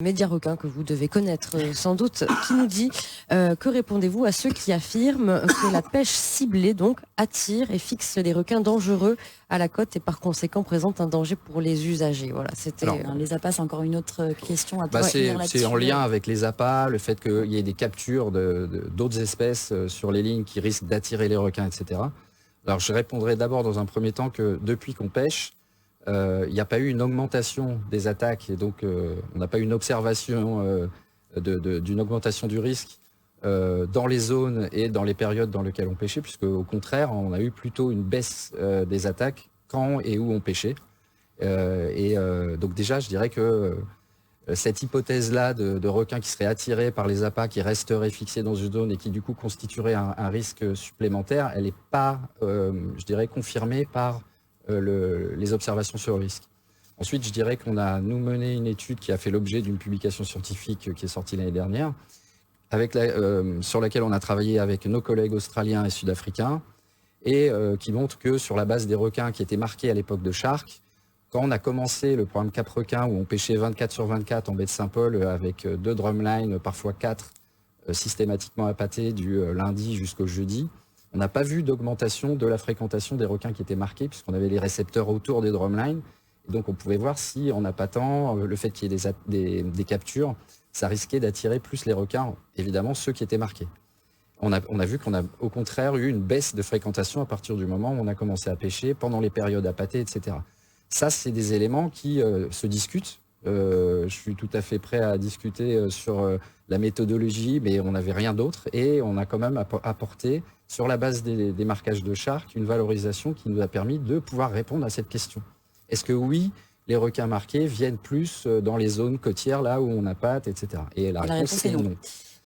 Média requin que vous devez connaître sans doute, qui nous dit que répondez-vous à ceux qui affirment que la pêche ciblée donc attire et fixe les requins dangereux à la côte et par conséquent présente un danger pour les usagers. Voilà, c'était. Les appâts, c'est encore une autre question à c'est en lien avec les appâts, le fait qu'il y ait des captures d'autres espèces sur les lignes qui risquent d'attirer les requins, etc. Alors je répondrai d'abord dans un premier temps que depuis qu'on pêche, il n'y a pas eu une augmentation des attaques et donc on n'a pas eu une observation d'une augmentation du risque dans les zones et dans les périodes dans lesquelles on pêchait, puisque au contraire, on a eu plutôt une baisse des attaques quand et où on pêchait. Donc déjà, je dirais que cette hypothèse-là de requins qui seraient attirés par les appâts, qui resteraient fixés dans une zone et qui du coup constituerait un risque supplémentaire, elle n'est pas, je dirais, confirmée par les observations sur le risque. Ensuite, je dirais qu'on a, nous, mené une étude qui a fait l'objet d'une publication scientifique qui est sortie l'année dernière, sur laquelle on a travaillé avec nos collègues australiens et sud-africains, et qui montre que sur la base des requins qui étaient marqués à l'époque de Shark, quand on a commencé le programme Cap Requin, où on pêchait 24/24 en baie de Saint-Paul avec 2 drumlines, parfois 4, systématiquement appâtés du lundi jusqu'au jeudi, on n'a pas vu d'augmentation de la fréquentation des requins qui étaient marqués, puisqu'on avait les récepteurs autour des drumlines. Et donc on pouvait voir si, en appâtant, le fait qu'il y ait des captures, ça risquait d'attirer plus les requins, évidemment ceux qui étaient marqués. On a vu qu'on a au contraire eu une baisse de fréquentation à partir du moment où on a commencé à pêcher, pendant les périodes appâtées, etc. Ça, c'est des éléments qui se discutent. Je suis tout à fait prêt à discuter sur la méthodologie, mais on n'avait rien d'autre. Et on a quand même apporté, sur la base des marquages de Shark, une valorisation qui nous a permis de pouvoir répondre à cette question. Est-ce que oui, les requins marqués viennent plus dans les zones côtières, là où on appâte, etc. Et la réponse est non.